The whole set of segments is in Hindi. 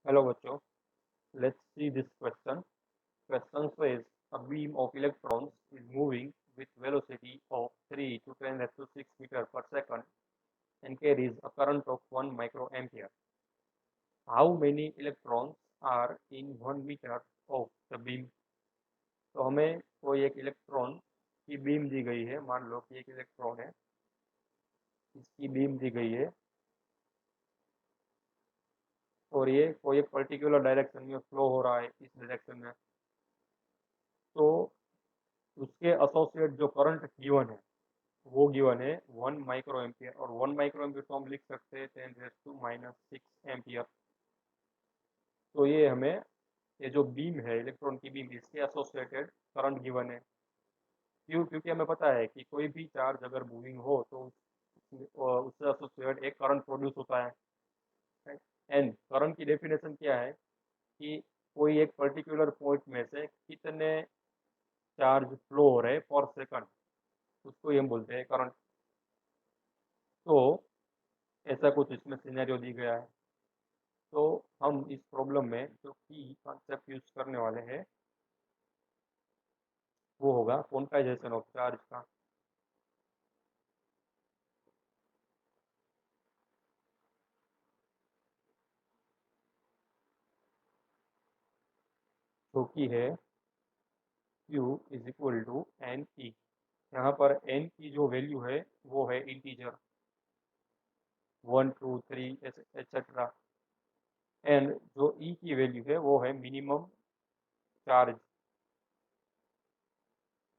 Hello बच्चों, let's see this question. Question says a beam of electrons is moving with velocity of 3 to 10 raised to 6 meter per second and carries a current of 1 microampere. How many electrons are in 1 meter of the beam? तो हमें कोई एक इलेक्ट्रॉन की बीम दी गई है, मान लो कि एक इलेक्ट्रॉन है, इसकी बीम दी गई है और ये कोई एक पर्टिकुलर डायरेक्शन में फ्लो हो रहा है इस डायरेक्शन में, तो उसके एसोसिएट जो करंट गिवन है वो गिवन है 1 माइक्रो एम्पियर, और 1 माइक्रो एम्पियर को हम लिख सकते हैं 10 रेज टू माइनस 6 एम्पियर। तो ये हमें ये जो बीम है इलेक्ट्रॉन की बीम, इसके एसोसिएटेड करंट गिवन है। क्योंकि हमें पता है कि कोई भी चार्ज अगर मूविंग हो तो उससे एसोसिएटेड एक करंट प्रोड्यूस होता है। एंड करंट की डेफिनेशन क्या है कि कोई एक पर्टिकुलर पॉइंट में से कितने चार्ज फ्लो हो रहे पर सेकंड, उसको ही हम बोलते हैं करंट। तो ऐसा कुछ इसमें सिनेरियो दी गया है। तो हम इस प्रॉब्लम में जो की कॉन्सेप्ट यूज करने वाले हैं वो होगा क्वांटाइजेशन ऑफ चार्ज का। जो कि है Q is equal to N E. यहाँ पर एन की जो वैल्यू है वो है इंटीजर 1 2 3 एक्सेट्रा, एंड जो ई की वैल्यू है वो है minimum charge,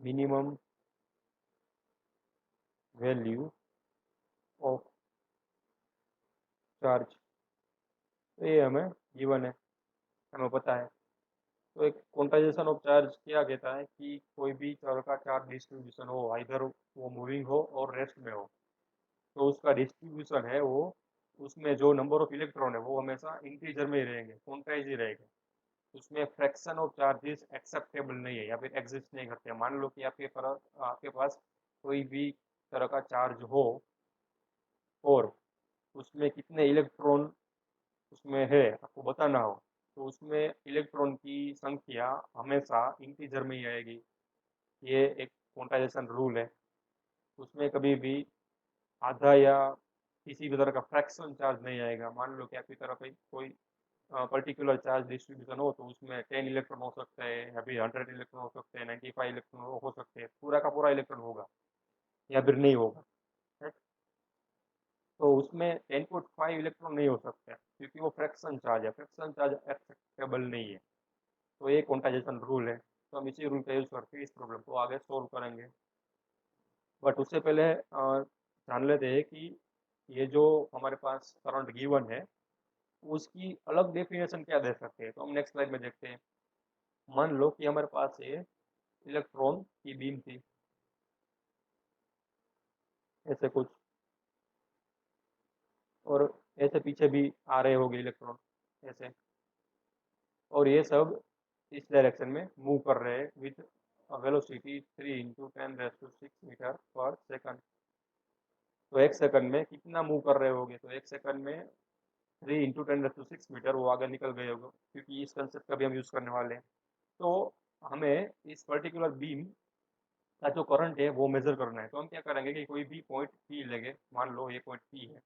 minimum value of charge. तो ये हमें गिवन है, हमें पता है। तो एक क्वांटाइजेशन ऑफ चार्ज क्या कहता है कि कोई भी तरह का चार्ज डिस्ट्रीब्यूशन हो, आइधर वो मूविंग हो और रेस्ट में हो, तो उसका डिस्ट्रीब्यूशन है वो, उसमें जो नंबर ऑफ इलेक्ट्रॉन है वो हमेशा इंटीजर में ही रहेंगे, क्वांटाइज ही रहेगा। उसमें फ्रैक्शन ऑफ चार्जेस एक्सेप्टेबल नहीं है या फिर एग्जिस्ट नहीं करते। मान लो कि आपके पास कोई भी तरह का चार्ज हो और उसमें कितने इलेक्ट्रॉन उसमें है आपको बताना हो, तो उसमें इलेक्ट्रॉन की संख्या हमेशा इंटीजर में ही आएगी। ये एक क्वांटाइजेशन रूल है। उसमें कभी भी आधा या किसी भी तरह का फ्रैक्शन चार्ज नहीं आएगा। मान लो कि आपकी तरफ कोई पर्टिकुलर चार्ज डिस्ट्रीब्यूशन हो, तो उसमें 10 इलेक्ट्रॉन हो सकते हैं या फिर 100 इलेक्ट्रॉन हो सकते हैं, 95 इलेक्ट्रॉन हो सकते हैं, पूरा का पूरा इलेक्ट्रॉन होगा या फिर नहीं होगा। right? तो उसमें 10.5 इलेक्ट्रॉन नहीं हो सकते क्योंकि वो फ्रैक्शन चार्ज है, फ्रैक्शन चार्ज एक्सेप्टेबल नहीं है। तो ये क्वांटाइजेशन रूल है। तो हम इसी रूल का यूज करके इस प्रॉब्लम को आगे सोल्व करेंगे। बट उससे पहले जान लेते हैं कि ये जो हमारे पास करंट गिवन है उसकी अलग डेफिनेशन क्या दे सकते हैं। तो हम नेक्स्ट स्लाइड में देखते हैं। मान लो कि हमारे पास ये इलेक्ट्रॉन की बीम थी, ऐसे कुछ, और ऐसे पीछे भी आ रहे होंगे इलेक्ट्रॉन ऐसे, और ये सब इस डायरेक्शन में मूव कर रहे हैं विथ वेलोसिटी 3 × 10⁻⁶ मीटर पर सेकंड। तो एक सेकंड में कितना मूव कर रहे होंगे, तो एक सेकंड में 3 × 10⁻⁶ मीटर वो आगे निकल गए होंगे, क्योंकि इस कंसेप्ट का भी हम यूज करने वाले हैं। तो हमें इस पर्टिकुलर बीम का जो करंट है वो मेजर करना है। तो हम क्या करेंगे कि कोई भी पॉइंट पी लेंगे, मान लो ये पॉइंट पी है।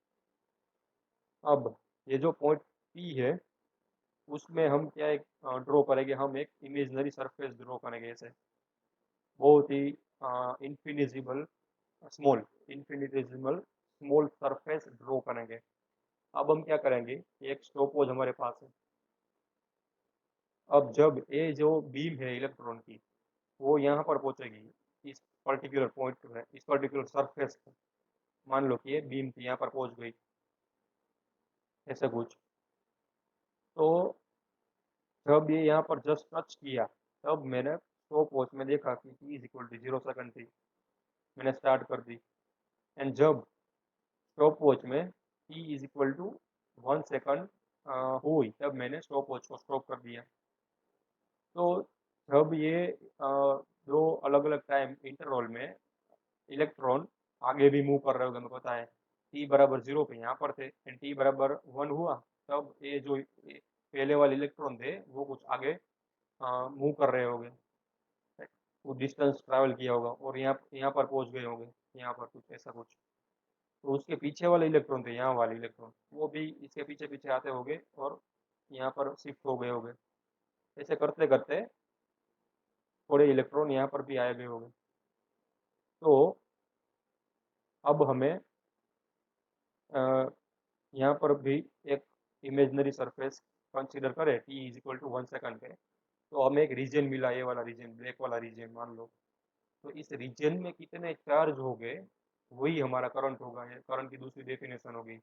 अब ये जो पॉइंट पी है उसमें हम क्या एक ड्रॉ करेंगे, हम एक इमेजनरी सरफेस ड्रॉ करेंगे ऐसे, बहुत ही इन्फिनिजिबल small, infinitesimal small surface draw करेंगे। अब हम क्या करेंगे, एक स्टॉपवॉच हमारे पास है। अब जब ये जो बीम है इलेक्ट्रॉन की वो यहाँ पर पहुंचेगी इस पर्टिकुलर पॉइंट पे, इस पर्टिकुलर सरफेस पे, मान लो कि ये बीम थी यहाँ पर पहुंच गई, ऐसा कुछ। तो जब ये यहाँ पर जस्ट टच किया, तब मैंने स्टॉप वॉच में देखा कि t is equal to 0 second थी, मैंने स्टार्ट कर दी। एंड जब स्टॉप वॉच में t is equal to 1 second हुई, तब मैंने स्टॉप वॉच को स्टॉप कर दिया। तो जब ये दो अलग अलग टाइम इंटरवल में इलेक्ट्रॉन आगे भी मूव कर रहे होंगे, हमें पता है t बराबर 0 पे यहाँ पर थे एंड t बराबर 1 हुआ, तब ये जो पहले वाले इलेक्ट्रॉन थे वो कुछ आगे मूव कर रहे होंगे, वो डिस्टेंस ट्रैवल किया होगा और यहाँ पर पहुंच गए होंगे, यहाँ पर कुछ ऐसा कुछ। तो उसके पीछे वाले इलेक्ट्रॉन थे, यहाँ वाले इलेक्ट्रॉन, वो भी इसके पीछे पीछे आते होंगे और यहाँ पर शिफ्ट हो गए होंगे। ऐसे करते करते थोड़े इलेक्ट्रॉन यहाँ पर भी आए गए होंगे। तो अब हमें यहाँ पर भी एक इमेजनरी सरफेस कंसीडर करें, t is equal to 1 second पे, तो हमें एक रीजन मिला, ये वाला रीजन, ब्लैक वाला रीजन मान लो। तो इस रीजन में कितने चार्ज हो गए, वही हमारा करंट होगा। ये करंट की दूसरी डेफिनेशन होगी।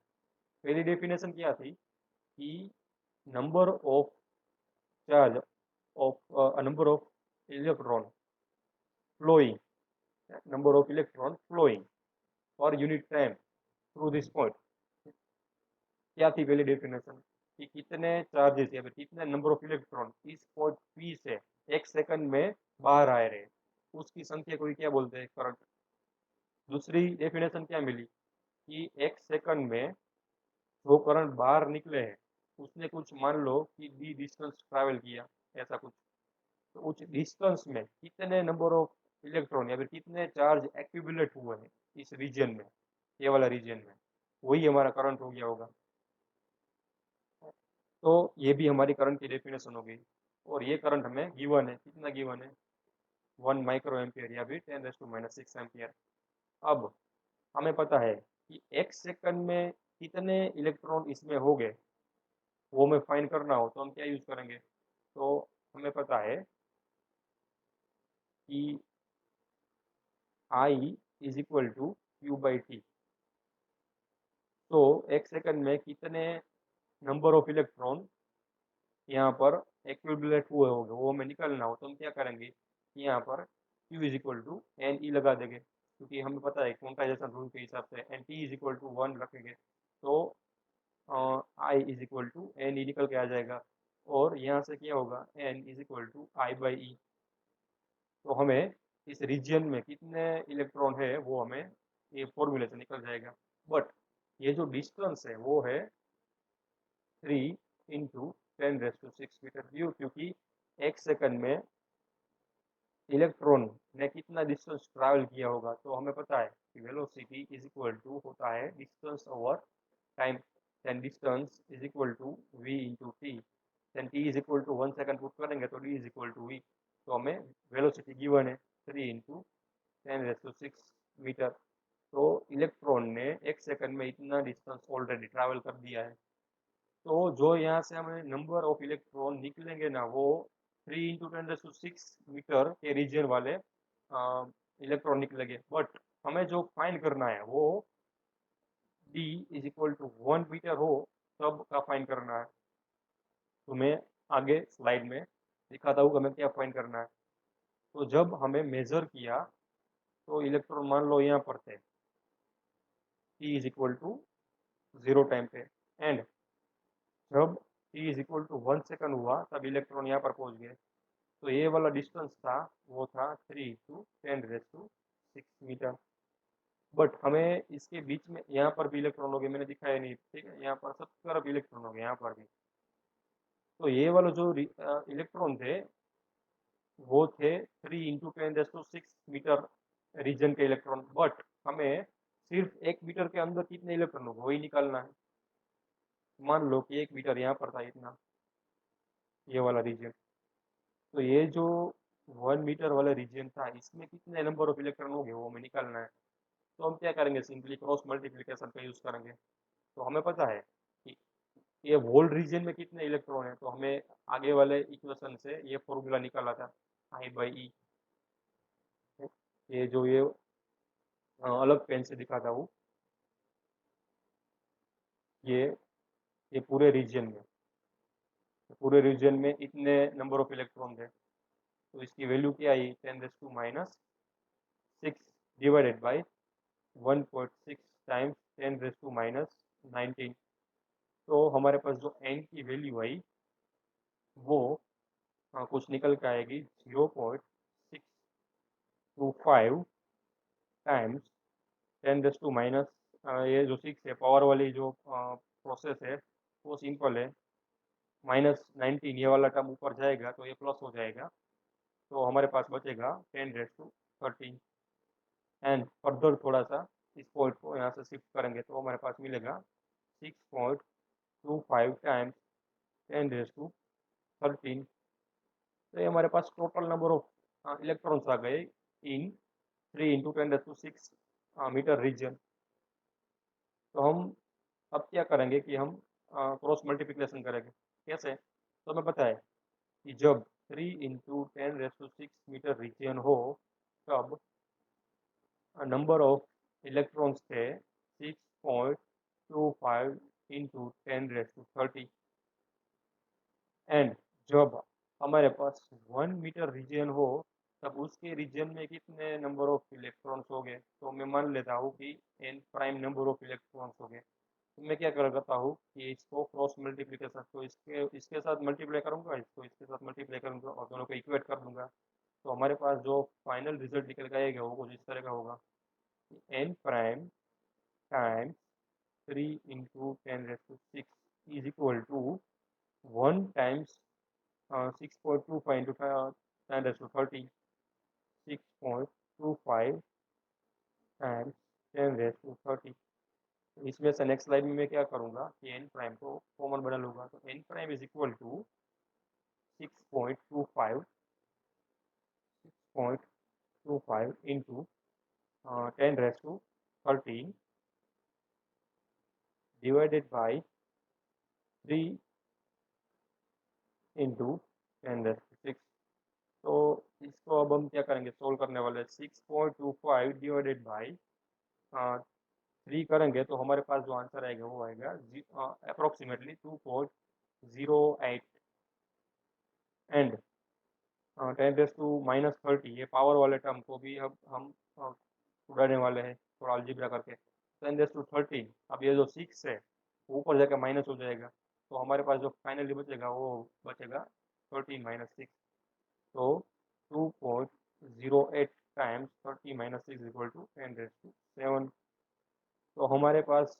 पहली डेफिनेशन क्या थी कि number of charge of number of electron flowing, number of electron flowing और unit time through this point. क्या थी पहली डेफिनेशन कि कितने चार्जेस या फिर कितने नंबर ऑफ इलेक्ट्रॉन इस पॉइंट पी से 1 सेकंड में बाहर आए रहे, उसकी संख्या को ही क्या बोलते हैं, करंट। दूसरी डेफिनेशन क्या मिली कि 1 सेकंड में जो करंट बाहर निकले हैं उसने कुछ मान लो कि डी डिस्टेंस ट्रैवल किया, ऐसा कुछ। तो उस डिस्टेंस में कितने नंबर ऑफ इलेक्ट्रॉन या फिर कितने चार्ज एक्यूमुलेट हुए हैं इस रीजन में, ये वाला रीजन में, वही हमारा करंट हो गया होगा। तो ये भी हमारी करंट की डेफिनेशन हो गई। और ये करंट हमें गिवन है, कितना गिवन है, 1 माइक्रो एम्पियर या फिर 10⁻⁶ एम्पियर। अब हमें पता है कि 1 सेकंड में कितने इलेक्ट्रॉन इसमें हो गए, वो हमें फाइंड करना हो तो हम क्या यूज करेंगे। तो हमें पता है कि I is equal to Q/T। तो 1 सेकंड में कितने नंबर ऑफ इलेक्ट्रॉन यहाँ पर एक्यूमुलेट हुए होंगे वो हमें निकालना हो तो हम क्या करेंगे कि यहाँ पर Q is equal to N E लगा देंगे, क्योंकि हमें पता है क्वांटाइजेशन रूल के हिसाब से N T is equal to 1 रखेंगे। तो I is equal to N E निकल के आ जाएगा और यहाँ से क्या होगा, N is equal to I/E। तो हमें इस रीजन में कितने इलेक्ट्रॉन है वो हमें ये फॉर्मूले से निकल जाएगा। बट ये जो डिस्टेंस है वो है 3 × 10⁻⁶मीटर क्यूब, क्योंकि 1 सेकंड में इलेक्ट्रॉन ने कितना डिस्टेंस ट्रैवल किया होगा। तो हमें पता है कि वेलोसिटी इज इक्वल टू होता है distance over time, then distance is equal to v into T, then t is equal to 1 second put करेंगे तो d is equal to v। तो हमें वेलोसिटी गिवन है 3 × 10⁻⁶ मीटर। तो इलेक्ट्रॉन ने 1 सेकंड में इतना डिस्टेंस ऑलरेडी ट्रैवल कर दिया है। तो जो यहाँ से हमें नंबर ऑफ इलेक्ट्रॉन निकलेंगे ना, वो 3 × 10⁶ मीटर के रीजन वाले इलेक्ट्रॉन निकलेंगे। बट हमें जो फाइंड करना है वो d is equal to 1 metre हो तब का फाइंड करना है। तो मैं आगे स्लाइड में दिखाता हूँ कि हमें क्या फाइंड करना है। तो जब हमें मेजर किया तो इलेक्ट्रॉन मान लो यहाँ पर थे, t is equal to 0 time पे, एंड जब t is equal to 1 second हुआ तब इलेक्ट्रॉन यहाँ पर पहुंच गए। तो ये वाला डिस्टेंस था वो था 3 × 10⁻⁶ मीटर। बट हमें इसके बीच में यहाँ पर भी इलेक्ट्रॉन हो गए, मैंने दिखाया नहीं, ठीक है, यहाँ पर सब तरफ इलेक्ट्रॉन हो गए यहाँ पर भी। तो ये वाला जो इलेक्ट्रॉन थे वो थे 3 × 10⁻⁶ मीटर रीजन के इलेक्ट्रॉन। बट हमें सिर्फ 1 मीटर के अंदर कितने इलेक्ट्रॉन हो वही निकालना है। मान लो कि 1 मीटर यहाँ पर था इतना, ये वाला रीजन। तो ये जो 1 मीटर वाला रीजन था इसमें कितने नंबर ऑफ इलेक्ट्रॉन हो गए वो हमें निकालना है। तो हम क्या करेंगे, सिंपली क्रॉस मल्टीप्लिकेशन का यूज करेंगे। तो हमें पता है कि ये होल रीजन में कितने इलेक्ट्रॉन है, तो हमें आगे वाले इक्वेशन से ये फॉर्मूला निकाला था I/E। ये जो ये अलग पेन से दिखाता हूँ, ये ये पूरे रीजन में इतने नंबर ऑफ इलेक्ट्रॉन थे। तो इसकी वैल्यू क्या आई, 10⁻⁶ डिवाइडेड बाई 1.6 टाइम्स 10⁻⁻19। तो हमारे पास जो n की वैल्यू आई वो कुछ निकल के आएगी 0.625 टाइम्स 10⁻⁻, ये जो 6 है पावर वाली जो प्रोसेस है वो सिंपल है, -19 ये वाला टर्म ऊपर जाएगा तो ये प्लस हो जाएगा, तो हमारे पास बचेगा 10⁻13। एंड फर्दर थोड़ा सा इस पॉइंट को यहाँ से शिफ्ट करेंगे तो हमारे पास मिलेगा 6.25 टाइम्स 10⁻13। तो ये हमारे पास टोटल नंबर ऑफ इलेक्ट्रॉन्स आ गए इन 3 × 10⁻6 मीटर रीजन। तो हम अब क्या करेंगे कि हम क्रॉस मल्टीप्लिकेशन करेंगे। कैसे? तो हमें पता है कि जब 3 × 10⁻6 मीटर रीजन हो तब नंबर ऑफ इलेक्ट्रॉन्स थे 6.25 इंटू 10⁻30। एंड जब हमारे पास 1 मीटर रीजन हो तब उसके रीजन में कितने नंबर ऑफ इलेक्ट्रॉन्स हो गए, तो मैं मान लेता हूँ कि n prime number of electrons हो गए। तो मैं क्या करता हूँ कि इसको क्रॉस मल्टीप्लिकेशन, तो इसके साथ मल्टीप्लाई करूंगा, इसको इसके साथ मल्टीप्लाई करूंगा और दोनों को इक्वेट कर दूंगा। तो हमारे पास जो फाइनल रिजल्ट निकल के आएगा वो कुछ इस तरह का होगा, n prime times 3 × 10⁻6 is equal to 1 times 6.25 into 10⁻30, 6.25 times 10⁻30। इसमें से नेक्स्ट स्लाइड में मैं क्या करूँगा कि एन प्राइम को कॉमन बना लूँगा, तो N prime is equal to 6.25 into 10⁻13 divided by 3 into 10⁻6। तो इसको अब हम क्या करेंगे, सोल्व करने वाले 6.25 डिवाइडेड बाई 3 करेंगे तो हमारे पास जो आंसर आएगा वो आएगा अप्रोक्सीमेटली 2.08। एंड 10⁻−30 ये पावर वाले टर्म को भी अब हम उड़ाने वाले हैं थोड़ा अलजेब्रा करके। 10⁻13, अब ये जो 6 है वो ऊपर जाकर माइनस हो जाएगा, तो हमारे पास जो फाइनली बचेगा वो बचेगा 13 - 6। तो 2.08 टाइम्स 30 - 6 इक्वल टू 10⁻7। तो हमारे पास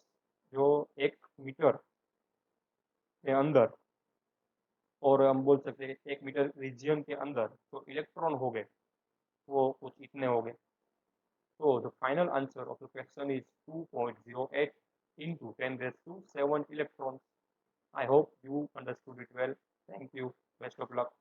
जो 1 मीटर के अंदर, और हम बोल सकते हैं 1 मीटर रीजियन के अंदर तो इलेक्ट्रॉन हो गए वो कुछ इतने हो गए। So the final answer of the question is 2.08 into 10⁻7 electrons. I hope you understood it well. Thank you. Best of luck.